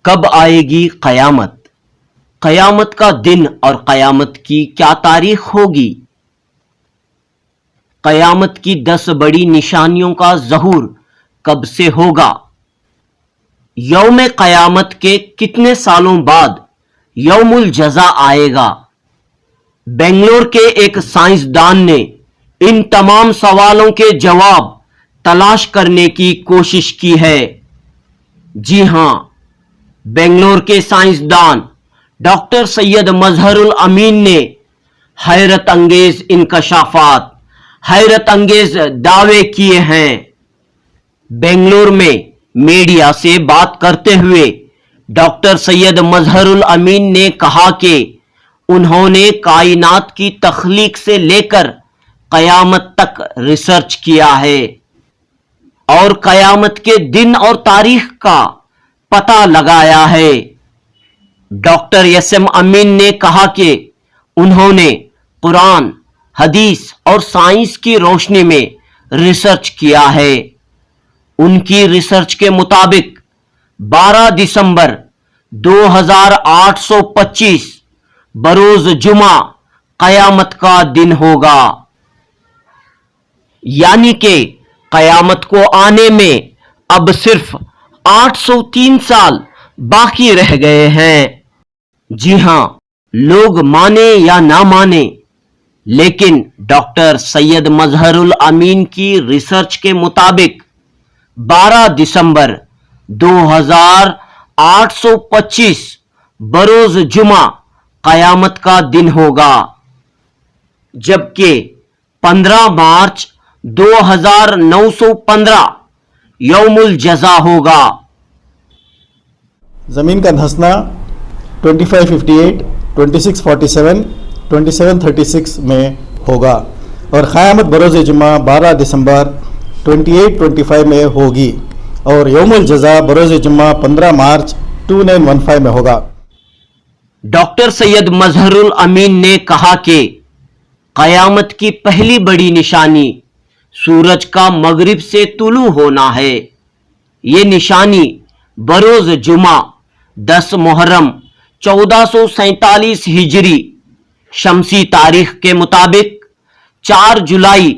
کب آئے گی قیامت؟ قیامت کا دن اور قیامت کی کیا تاریخ ہوگی؟ قیامت کی 10 بڑی نشانیوں کا ظہور کب سے ہوگا؟ یوم قیامت کے کتنے سالوں بعد یوم الجزا آئے گا؟ بنگلور کے ایک سائنسدان نے ان تمام سوالوں کے جواب تلاش کرنے کی کوشش کی ہے۔ جی ہاں، بنگلور کے سائنسدان ڈاکٹر سید مظہر الامین نے حیرت انگیز انکشافات، حیرت انگیز دعوے کیے ہیں۔ بنگلور میں میڈیا سے بات کرتے ہوئے ڈاکٹر سید مظہر الامین نے کہا کہ انہوں نے کائنات کی تخلیق سے لے کر قیامت تک ریسرچ کیا ہے اور قیامت کے دن اور تاریخ کا پتہ لگایا ہے۔ ڈاکٹر یسم امین نے کہا کہ انہوں نے قرآن، حدیث اور سائنس کی روشنی میں ریسرچ کیا ہے۔ ان کی ریسرچ کے مطابق 12 دسمبر 2825 بروز جمعہ قیامت کا دن ہوگا، یعنی کہ قیامت کو آنے میں اب صرف 803 سال باقی رہ گئے ہیں۔ جی ہاں، لوگ مانے یا نہ مانے، لیکن ڈاکٹر سید مظہر الامین کی ریسرچ کے مطابق 12 دسمبر 2825 بروز جمعہ قیامت کا دن ہوگا، جبکہ 15 مارچ 2915 یوم الجزا ہوگا۔ زمین کا دھنسنا 2558، 2647، 2736 میں ہوگا اور قیامت بروز جمعہ 12 دسمبر 2825 میں ہوگی اور یوم الجزا بروز جمعہ 15 مارچ 2915 میں ہوگا۔ ڈاکٹر سید مظہر الامین نے کہا کہ قیامت کی پہلی بڑی نشانی سورج کا مغرب سے طلوع ہونا ہے۔ یہ نشانی بروز جمعہ 10 محرم 1447 ہجری شمسی تاریخ کے مطابق 4 جولائی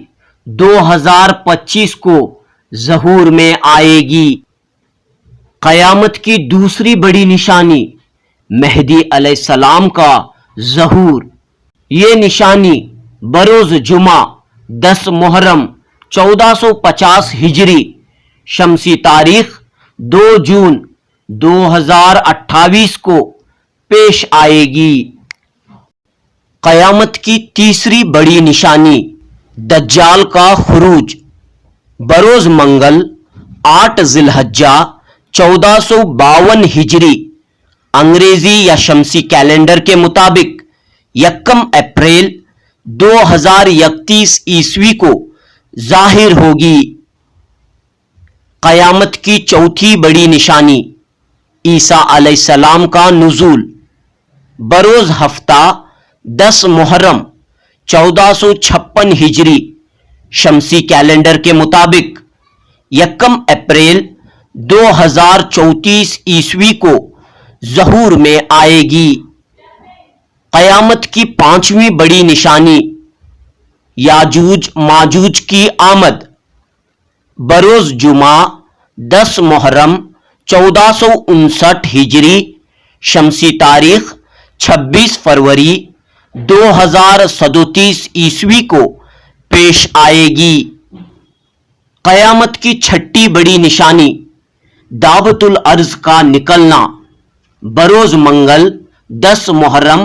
2025 کو ظہور میں آئے گی۔ قیامت کی دوسری بڑی نشانی مہدی علیہ السلام کا ظہور۔ یہ نشانی بروز جمعہ 10 محرم 1450 ہجری شمسی تاریخ 2 جون 2028 کو پیش آئے گی۔ قیامت کی تیسری بڑی نشانی دجال کا خروج۔ بروز منگل 8 ذی الحجہ 1452 ہجری انگریزی یا شمسی کیلنڈر کے مطابق 1 اپریل 2031 عیسوی کو ظاہر ہوگی۔ قیامت کی چوتھی بڑی نشانی عیسیٰ علیہ السلام کا نزول۔ بروز ہفتہ 10 محرم 1456 ہجری شمسی کیلنڈر کے مطابق 1 اپریل 2034 عیسوی کو ظہور میں آئے گی۔ قیامت کی پانچویں بڑی نشانی یاجوج ماجوج کی آمد۔ بروز جمعہ 10 محرم 1459 ہجری شمسی تاریخ 26 فروری 2037 عیسوی کو پیش آئے گی۔ قیامت کی چھٹی بڑی نشانی دعوت الارض کا نکلنا۔ بروز منگل 10 محرم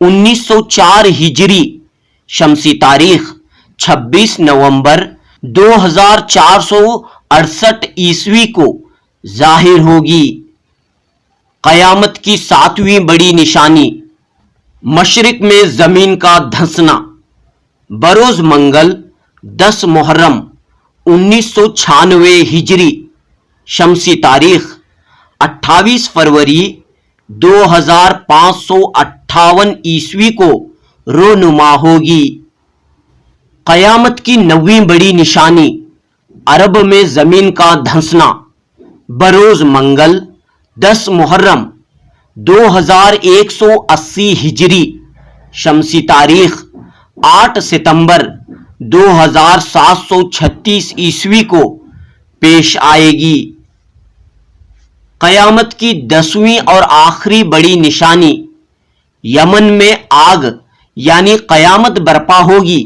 1904 ہجری شمسی تاریخ 26 نومبر 2468 عیسوی کو ظاہر ہوگی۔ قیامت کی ساتویں بڑی نشانی مشرق میں زمین کا دھنسنا۔ بروز منگل 10 محرم 1996 ہجری شمسی تاریخ 28 فروری 2558 عیسوی کو رونما ہوگی۔ قیامت کی 9ویں بڑی نشانی عرب میں زمین کا دھنسنا۔ بروز منگل 10 محرم 2180 ہجری شمسی تاریخ 8 ستمبر 2736 عیسوی کو پیش آئے گی۔ قیامت کی 10ویں اور آخری بڑی نشانی یمن میں آگ یعنی قیامت برپا ہوگی۔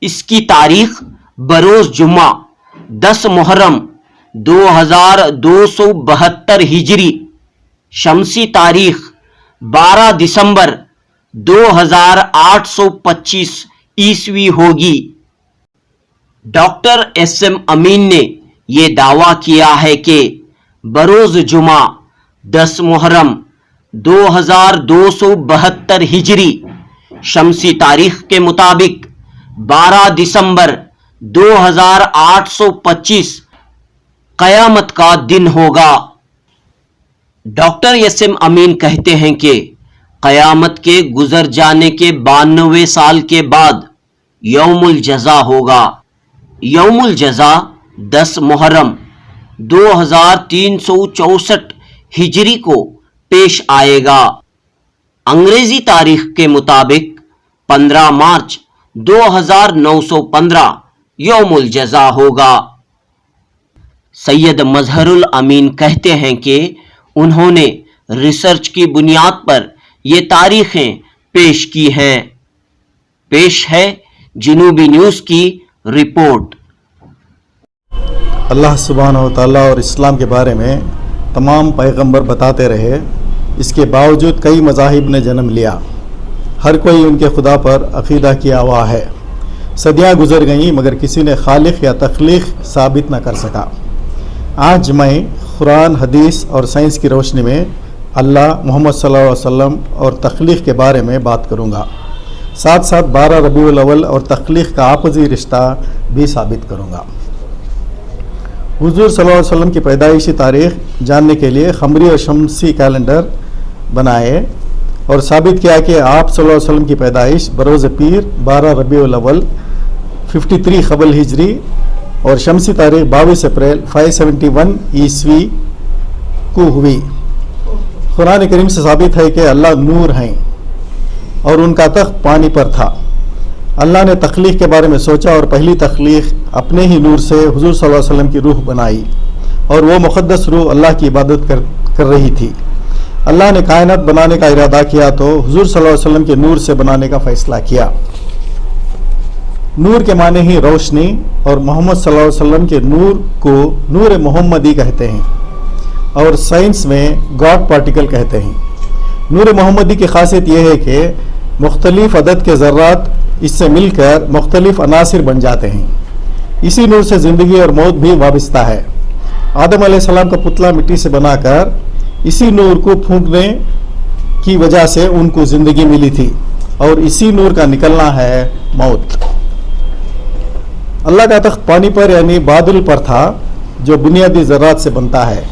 اس کی تاریخ بروز جمعہ 10 محرم 2272 ہجری شمسی تاریخ 12 دسمبر 2825 عیسوی ہوگی۔ ڈاکٹر ایس ایم امین نے یہ دعویٰ کیا ہے کہ بروز جمعہ 10 محرم 2272 ہجری شمسی تاریخ کے مطابق 12 دسمبر 2825 قیامت کا دن ہوگا۔ ڈاکٹر ایس ایم امین کہتے ہیں کہ قیامت کے گزر جانے کے 92 سال کے بعد یوم الجزا ہوگا۔ یوم الجزا 10 محرم 2364 ہجری کو پیش آئے گا۔ انگریزی تاریخ کے مطابق 15 مارچ 2915 یوم الجزا ہوگا۔ سید مظہر الامین کہتے ہیں کہ انہوں نے ریسرچ کی بنیاد پر یہ تاریخیں پیش کی ہیں۔ پیش ہے جنوبی نیوز کی رپورٹ۔ اللہ سبحانہ و تعالیٰ اور اسلام کے بارے میں تمام پیغمبر بتاتے رہے، اس کے باوجود کئی مذاہب نے جنم لیا، ہر کوئی ان کے خدا پر عقیدہ کیا ہوا ہے۔ صدیاں گزر گئیں مگر کسی نے خالق یا تخلیق ثابت نہ کر سکا۔ آج میں قرآن، حدیث اور سائنس کی روشنی میں اللہ، محمد صلی اللہ علیہ وسلم اور تخلیق کے بارے میں بات کروں گا، ساتھ ساتھ 12 ربیع الاول اور تخلیق کا آپسی رشتہ بھی ثابت کروں گا۔ حضور صلی اللہ علیہ وسلم کی پیدائشی تاریخ جاننے کے لیے قمری اور شمسی کیلنڈر بنائے اور ثابت کیا کہ آپ صلی اللہ علیہ وسلم کی پیدائش بروز پیر 12 ربیع الاول 53 قبل ہجری اور شمسی تاریخ 22 اپریل 571 عیسوی کو ہوئی۔ قرآن کریم سے ثابت ہے کہ اللہ نور ہیں اور ان کا تخت پانی پر تھا۔ اللہ نے تخلیق کے بارے میں سوچا اور پہلی تخلیق اپنے ہی نور سے حضور صلی اللہ علیہ وسلم کی روح بنائی، اور وہ مقدس روح اللہ کی عبادت کر رہی تھی۔ اللہ نے کائنات بنانے کا ارادہ کیا تو حضور صلی اللہ علیہ وسلم کے نور سے بنانے کا فیصلہ کیا۔ نور کے معنی ہی روشنی، اور محمد صلی اللہ علیہ وسلم کے نور کو نور محمدی کہتے ہیں اور سائنس میں گاڈ پارٹیکل کہتے ہیں۔ نور محمدی کی خاصیت یہ ہے کہ مختلف عدد کے ذرات اس سے مل کر مختلف عناصر بن جاتے ہیں۔ اسی نور سے زندگی اور موت بھی وابستہ ہے۔ آدم علیہ السلام کا پتلا مٹی سے بنا کر اسی نور کو پھونکنے کی وجہ سے ان کو زندگی ملی تھی، اور اسی نور کا نکلنا ہے موت۔ اللہ کا تخت پانی پر یعنی بادل پر تھا جو بنیادی ذرات سے بنتا ہے۔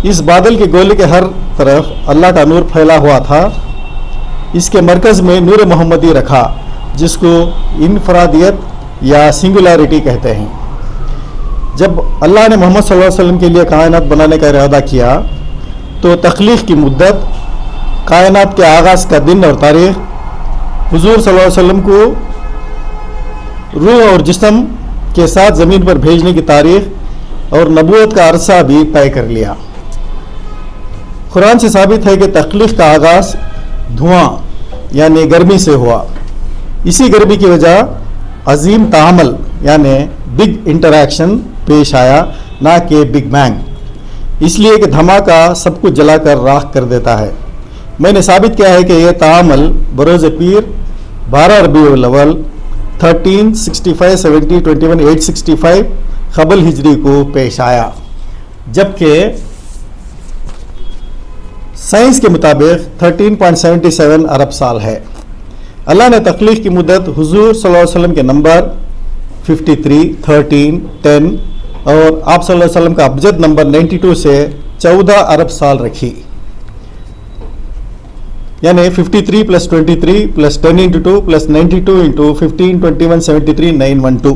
اس بادل کے گولے کے ہر طرف اللہ کا نور پھیلا ہوا تھا۔ اس کے مرکز میں نور محمدی رکھا، جس کو انفرادیت یا سنگولیرٹی کہتے ہیں۔ جب اللہ نے محمد صلی اللہ علیہ وسلم کے لیے کائنات بنانے کا ارادہ کیا تو تخلیق کی مدت، کائنات کے آغاز کا دن اور تاریخ، حضور صلی اللہ علیہ وسلم کو روح اور جسم کے ساتھ زمین پر بھیجنے کی تاریخ اور نبوت کا عرصہ بھی طے کر لیا۔ قرآن سے ثابت ہے کہ تخلیق کا آغاز دھواں یعنی گرمی سے ہوا۔ اسی گرمی کی وجہ عظیم تعامل یعنی بگ انٹریکشن پیش آیا، نہ کہ بگ بینگ، اس لیے کہ دھماکہ سب کچھ جلا کر راکھ کر دیتا ہے۔ میں نے ثابت کیا ہے کہ یہ تعامل بروز پیر 12 ربیع الاول 1365 70 21 865 قبل ہجری کو پیش آیا، جبکہ سائنس کے مطابق 13.77 ارب سال ہے۔ اللہ نے تخلیق کی مدت حضور صلی اللہ علیہ وسلم کے نمبر 53 13 10 اور آپ صلی اللہ علیہ وسلم کا ابجد نمبر 92 سے 14 ارب سال رکھی، یعنی 53 + 23 + 10 × 2 + 92 × 15 21 73 912۔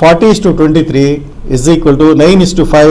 40:23 = 9:5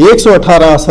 118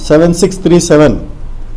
7637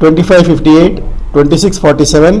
2558, 2647,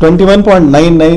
21.99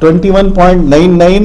21.99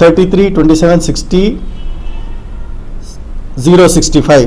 33, 27, 60, 065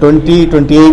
2028